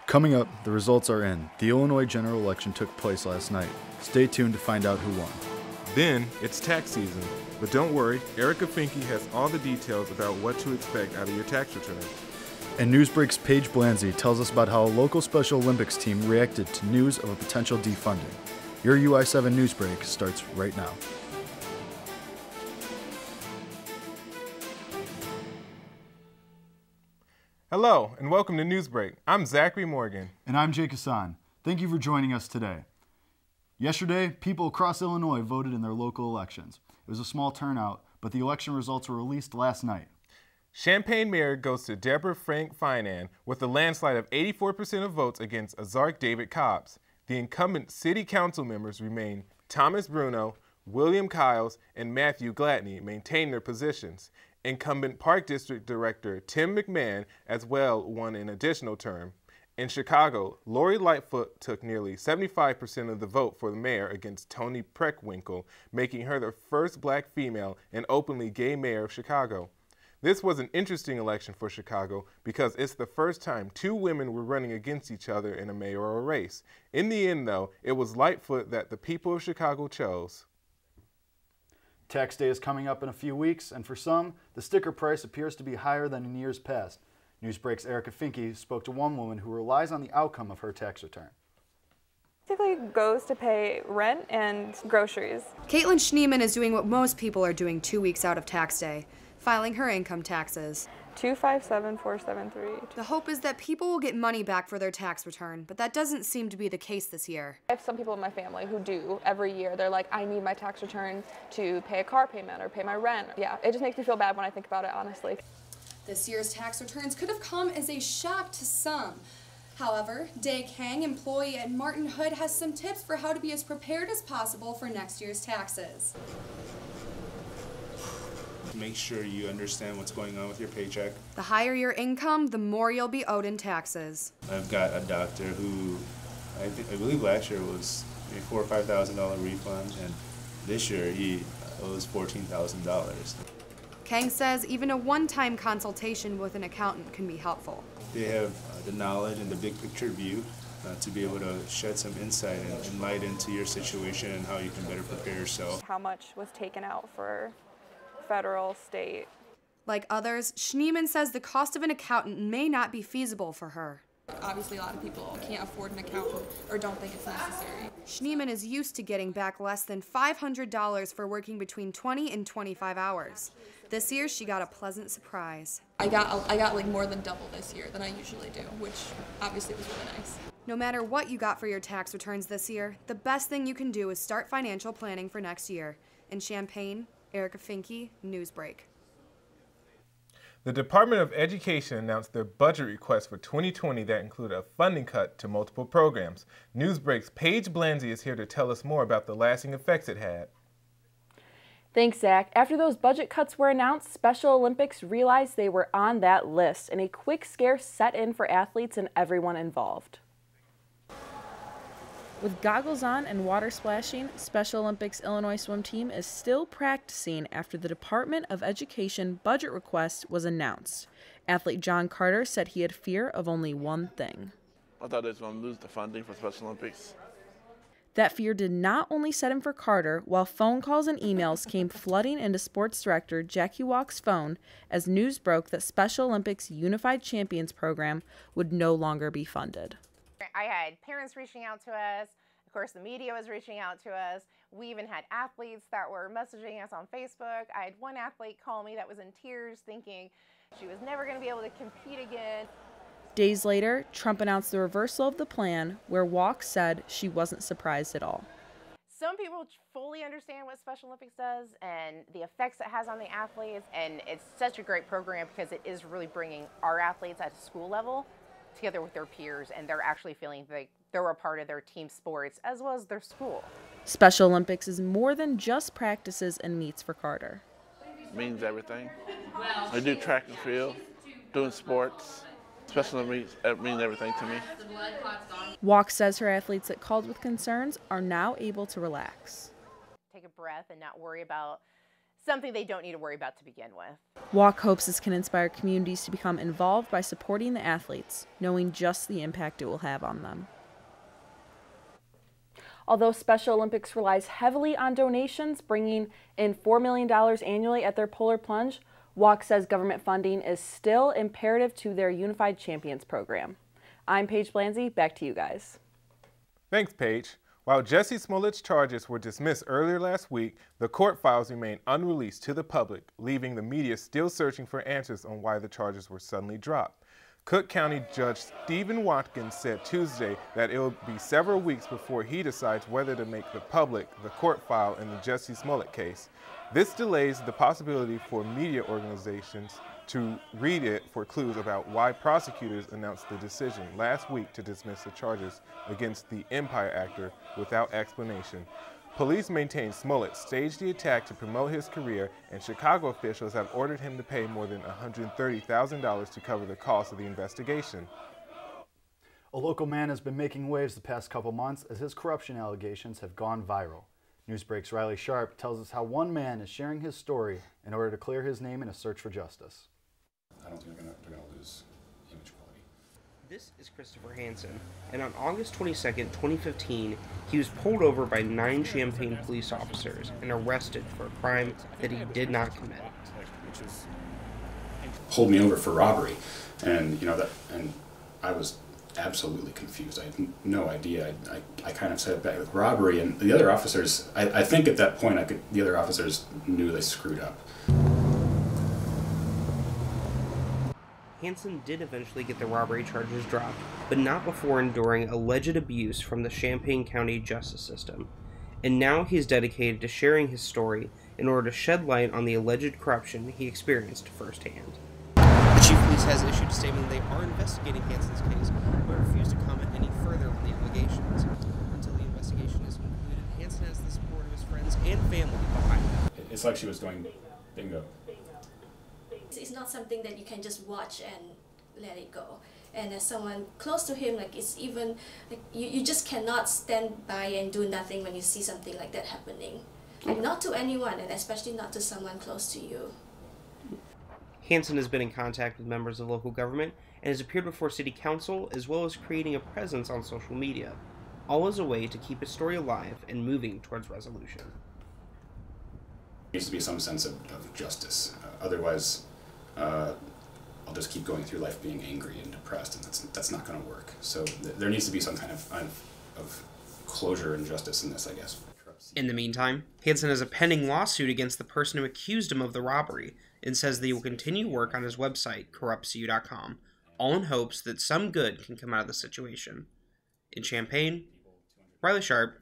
Coming up, the results are in. The Illinois general election took place last night. Stay tuned to find out who won. Then, it's tax season. But don't worry, Erica Finke has all the details about what to expect out of your tax return. And Newsbreak's Paige Blanzy tells us about how a local Special Olympics team reacted to news of a potential defunding. Your UI7 Newsbreak starts right now. Hello, and welcome to Newsbreak. I'm Zachary Morgan. And I'm Jake Hasan. Thank you for joining us today. Yesterday, people across Illinois voted in their local elections. It was a small turnout, but the election results were released last night. Champaign Mayor goes to Deborah Frank Finan with a landslide of 84% of votes against Azark David Cobbs. The incumbent city council members remain Thomas Bruno, William Kiles, and Matthew Gladney maintain their positions. Incumbent Park District Director Tim McMahon as well won an additional term. In Chicago, Lori Lightfoot took nearly 75% of the vote for the mayor against Toni Preckwinkle, making her the first black female and openly gay mayor of Chicago. This was an interesting election for Chicago because it's the first time two women were running against each other in a mayoral race. In the end, though, it was Lightfoot that the people of Chicago chose. Tax day is coming up in a few weeks, and for some, the sticker price appears to be higher than in years past. Newsbreak's Erica Finke spoke to one woman who relies on the outcome of her tax return. Basically goes to pay rent and groceries. Caitlin Schneeman is doing what most people are doing 2 weeks out of tax day, filing her income taxes. 257,473. The hope is that people will get money back for their tax return, but that doesn't seem to be the case this year. I have some people in my family who do every year. They're like, I need my tax return to pay a car payment or pay my rent. Yeah, it just makes me feel bad when I think about it, honestly. This year's tax returns could have come as a shock to some. However, Day Kang, employee at Martin Hood, has some tips for how to be as prepared as possible for next year's taxes. Make sure you understand what's going on with your paycheck. The higher your income, the more you'll be owed in taxes. I've got a doctor who, I believe last year was a $4,000 or $5,000 refund, and this year he owes $14,000. Kang says even a one-time consultation with an accountant can be helpful. They have the knowledge and the big picture view to be able to shed some insight and light into your situation and how you can better prepare yourself. How much was taken out for federal, state? Like others, Schneeman says the cost of an accountant may not be feasible for her. Obviously, a lot of people can't afford an accountant or don't think it's necessary. Schneeman is used to getting back less than $500 for working between 20 and 25 hours. This year, she got a pleasant surprise. I got like more than double this year than I usually do, which obviously was really nice. No matter what you got for your tax returns this year, the best thing you can do is start financial planning for next year. In Champaign, Erica Finke, Newsbreak. The Department of Education announced their budget request for 2020 that included a funding cut to multiple programs. Newsbreak's Paige Blanzy is here to tell us more about the lasting effects it had. Thanks, Zach. After those budget cuts were announced, Special Olympics realized they were on that list, and a quick scare set in for athletes and everyone involved. With goggles on and water splashing, Special Olympics Illinois swim team is still practicing after the Department of Education budget request was announced. Athlete John Carter said he had fear of only one thing. I thought they was going to lose the funding for Special Olympics. That fear did not only set in for Carter, while phone calls and emails came flooding into sports director Jackie Walk's phone as news broke that Special Olympics Unified Champions program would no longer be funded. I had parents reaching out to us. Of course, the media was reaching out to us. We even had athletes that were messaging us on Facebook. I had one athlete call me that was in tears thinking she was never going to be able to compete again. Days later, Trump announced the reversal of the plan, where Walk said she wasn't surprised at all. Some people fully understand what Special Olympics does and the effects it has on the athletes, and it's such a great program because it is really bringing our athletes at a school level together with their peers, and they're actually feeling like they're a part of their team sports as well as their school. Special Olympics is more than just practices and meets for Carter. It means everything. I do track and field, doing sports. Special Olympics means everything to me. Walk says her athletes that called with concerns are now able to relax. Take a breath and not worry about something they don't need to worry about to begin with. Walk hopes this can inspire communities to become involved by supporting the athletes, knowing just the impact it will have on them. Although Special Olympics relies heavily on donations, bringing in $4 million annually at their Polar Plunge, Walk says government funding is still imperative to their Unified Champions program. I'm Paige Blanzy. Back to you guys. Thanks, Paige. While Jussie Smollett's charges were dismissed earlier last week, the court files remain unreleased to the public, leaving the media still searching for answers on why the charges were suddenly dropped. Cook County Judge Stephen Watkins said Tuesday that it will be several weeks before he decides whether to make public the court file in the Jussie Smollett case. This delays the possibility for media organizations to read it for clues about why prosecutors announced the decision last week to dismiss the charges against the Empire actor without explanation. Police maintain Smollett staged the attack to promote his career, and Chicago officials have ordered him to pay more than $130,000 to cover the cost of the investigation. A local man has been making waves the past couple months as his corruption allegations have gone viral. Newsbreak's Riley Sharp tells us how one man is sharing his story in order to clear his name in a search for justice. I don't think they're going to lose image quality. This is Christopher Hansen, and on August 22nd, 2015, he was pulled over by 9 Champaign police officers and arrested for a crime that he did not commit. Pulled me over for robbery, and and I was absolutely confused. I had no idea. I kind of said it back with robbery, and the other officers, I think at that point the other officers knew they screwed up. Hansen did eventually get the robbery charges dropped, but not before enduring alleged abuse from the Champaign County justice system. And now he's dedicated to sharing his story in order to shed light on the alleged corruption he experienced firsthand. The chief of police has issued a statement that they are investigating Hansen's case, but refused to comment any further on the allegations. Until the investigation is concluded, Hansen has the support of his friends and family behind him. It's like she was going bingo. It's not something that you can just watch and let it go. And as someone close to him, it's even you just cannot stand by and do nothing when you see something like that happening. And not to anyone, and especially not to someone close to you. Hansen has been in contact with members of local government and has appeared before city council, as well as creating a presence on social media, all as a way to keep his story alive and moving towards resolution. There needs to be some sense of justice. Otherwise, I'll just keep going through life being angry and depressed, and that's not going to work. So there needs to be some kind of closure and justice in this, I guess. In the meantime, Hansen has a pending lawsuit against the person who accused him of the robbery and says that he will continue work on his website, corruptcu.com, all in hopes that some good can come out of the situation. In Champaign, Riley Sharp,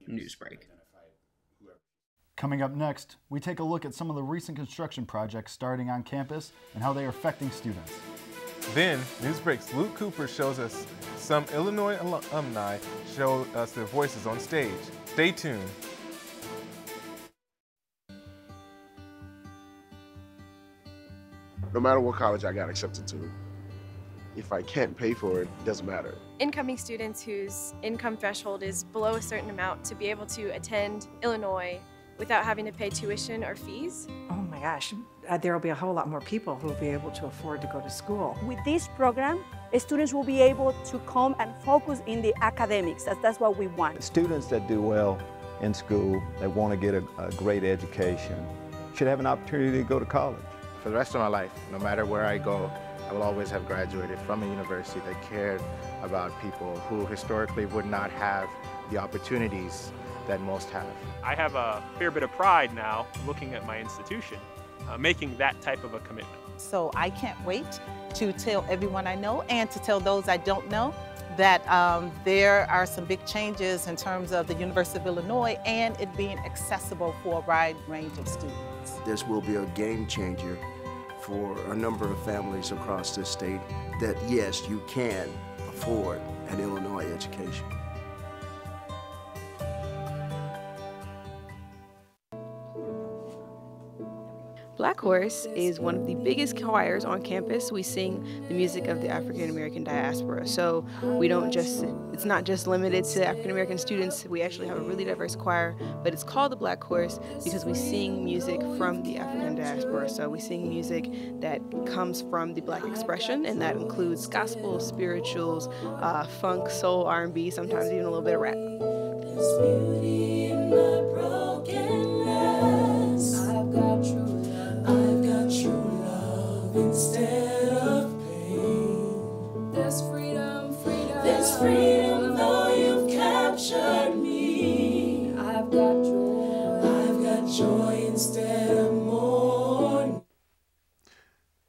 Newsbreak. Coming up next, we take a look at some of the recent construction projects starting on campus and how they are affecting students. Then, Newsbreak's Luke Cooper shows us some Illinois alumni show us their voices on stage. Stay tuned. No matter what college I got accepted to, if I can't pay for it, it doesn't matter. Incoming students whose income threshold is below a certain amount to be able to attend Illinois without having to pay tuition or fees. Oh my gosh, there will be a whole lot more people who will be able to afford to go to school. With this program, students will be able to come and focus in the academics. That's what we want. Students that do well in school, that want to get a great education, should have an opportunity to go to college. For the rest of my life, no matter where I go, I will always have graduated from a university that cared about people who historically would not have the opportunities that most have. I have a fair bit of pride now looking at my institution, making that type of a commitment. So I can't wait to tell everyone I know and to tell those I don't know that there are some big changes in terms of the University of Illinois and it being accessible for a wide range of students. This will be a game changer for a number of families across this state that, yes, you can afford an Illinois education. Black Horse is one of the biggest choirs on campus. We sing the music of the African American diaspora. So it's not just limited to African American students. We actually have a really diverse choir, but it's called the Black Horse because we sing music from the African diaspora. So we sing music that comes from the Black expression, and that includes gospel, spirituals, funk, soul, R&B, sometimes even a little bit of rap. There's beauty in my brokenness. I've got true love instead of pain. There's freedom. There's freedom though you've captured me. I've got joy instead of mourning.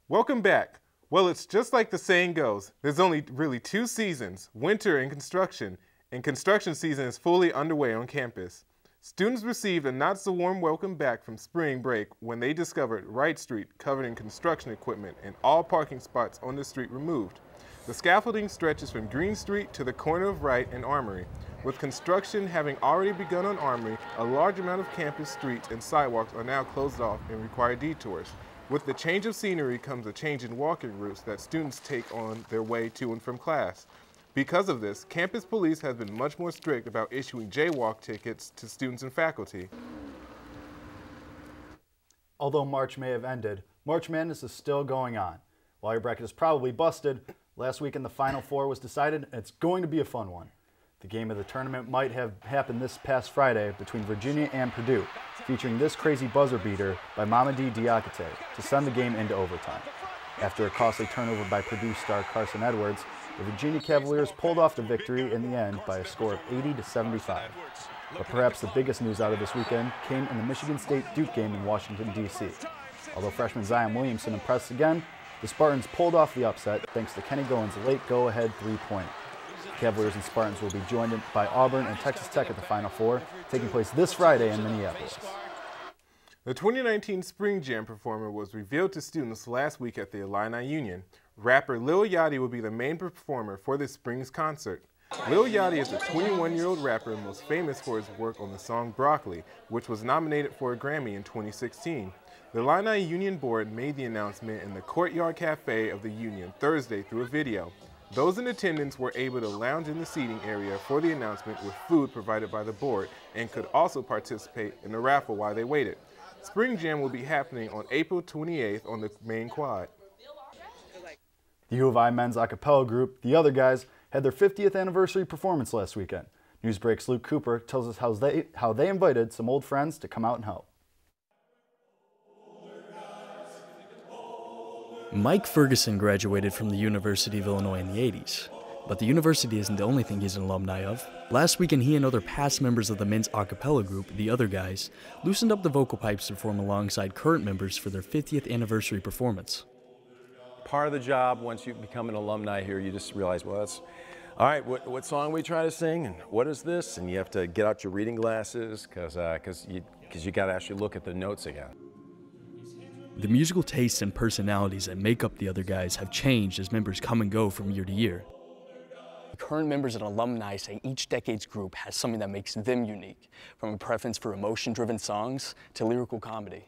Welcome back. Well, it's just like the saying goes. There's only really 2 seasons, winter and construction season is fully underway on campus. Students received a not-so-warm welcome back from spring break when they discovered Wright Street covered in construction equipment and all parking spots on the street removed. The scaffolding stretches from Green Street to the corner of Wright and Armory. With construction having already begun on Armory, a large amount of campus streets and sidewalks are now closed off and require detours. With the change of scenery comes a change in walking routes that students take on their way to and from class. Because of this, campus police has been much more strict about issuing jaywalk tickets to students and faculty. Although March may have ended, March Madness is still going on. While your bracket is probably busted, last weekend the Final Four was decided and it's going to be a fun one. The game of the tournament might have happened this past Friday between Virginia and Purdue, featuring this crazy buzzer beater by Mamadi Diakite to send the game into overtime. After a costly turnover by Purdue star Carson Edwards, the Virginia Cavaliers pulled off the victory in the end by a score of 80-75. But perhaps the biggest news out of this weekend came in the Michigan State-Duke game in Washington, D.C. Although freshman Zion Williamson impressed again, the Spartans pulled off the upset thanks to Kenny Goins' late go-ahead three-pointer. The Cavaliers and Spartans will be joined by Auburn and Texas Tech at the Final Four, taking place this Friday in Minneapolis. The 2019 Spring Jam performer was revealed to students last week at the Illini Union. Rapper Lil Yachty will be the main performer for this spring's concert. Lil Yachty is a 21-year-old rapper most famous for his work on the song Broccoli, which was nominated for a Grammy in 2016. The Illini Union Board made the announcement in the Courtyard Cafe of the Union Thursday through a video. Those in attendance were able to lounge in the seating area for the announcement with food provided by the board and could also participate in the raffle while they waited. Spring Jam will be happening on April 28th on the main quad. The U of I men's a cappella group, The Other Guys, had their 50th anniversary performance last weekend. Newsbreak's Luke Cooper tells us how they invited some old friends to come out and help. Mike Ferguson graduated from the University of Illinois in the 80s, but the university isn't the only thing he's an alumni of. Last weekend, he and other past members of the men's a cappella group, The Other Guys, loosened up the vocal pipes to perform alongside current members for their 50th anniversary performance. Part of the job, once you become an alumni here, you just realize, well, that's, all right, what song we try to sing, and what is this? And you have to get out your reading glasses, because you got to actually look at the notes again. The musical tastes and personalities that make up The Other Guys have changed as members come and go from year to year. Current members and alumni say each decade's group has something that makes them unique, from a preference for emotion-driven songs to lyrical comedy.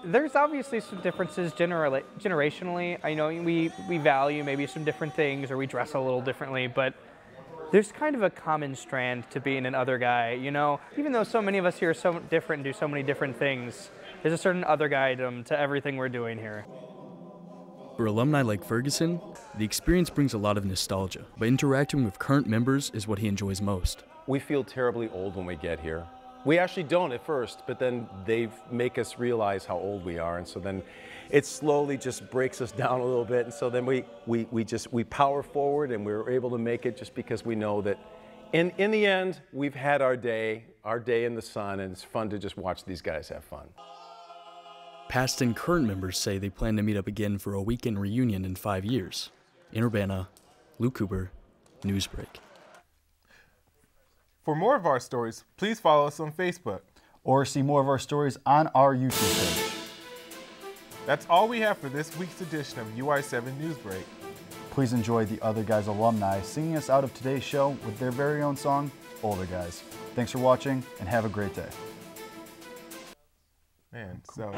There's obviously some differences generationally. I know we value maybe some different things, or we dress a little differently, but there's kind of a common strand to being an other guy, you know? Even though so many of us here are so different and do so many different things, there's a certain other guy-dom to everything we're doing here. For alumni like Ferguson, the experience brings a lot of nostalgia, but interacting with current members is what he enjoys most. We feel terribly old when we get here. We actually don't at first, but then they make us realize how old we are, and so then it slowly just breaks us down a little bit, and so then we power forward, and we're able to make it just because we know that in the end, we've had our day in the sun, and it's fun to just watch these guys have fun. Past and current members say they plan to meet up again for a weekend reunion in 5 years. In Urbana, Luke Cooper, Newsbreak. For more of our stories, please follow us on Facebook. Or see more of our stories on our YouTube page. That's all we have for this week's edition of UI7 Newsbreak. Please enjoy The Other Guys alumni singing us out of today's show with their very own song, Older Guys. Thanks for watching, and have a great day. Man, so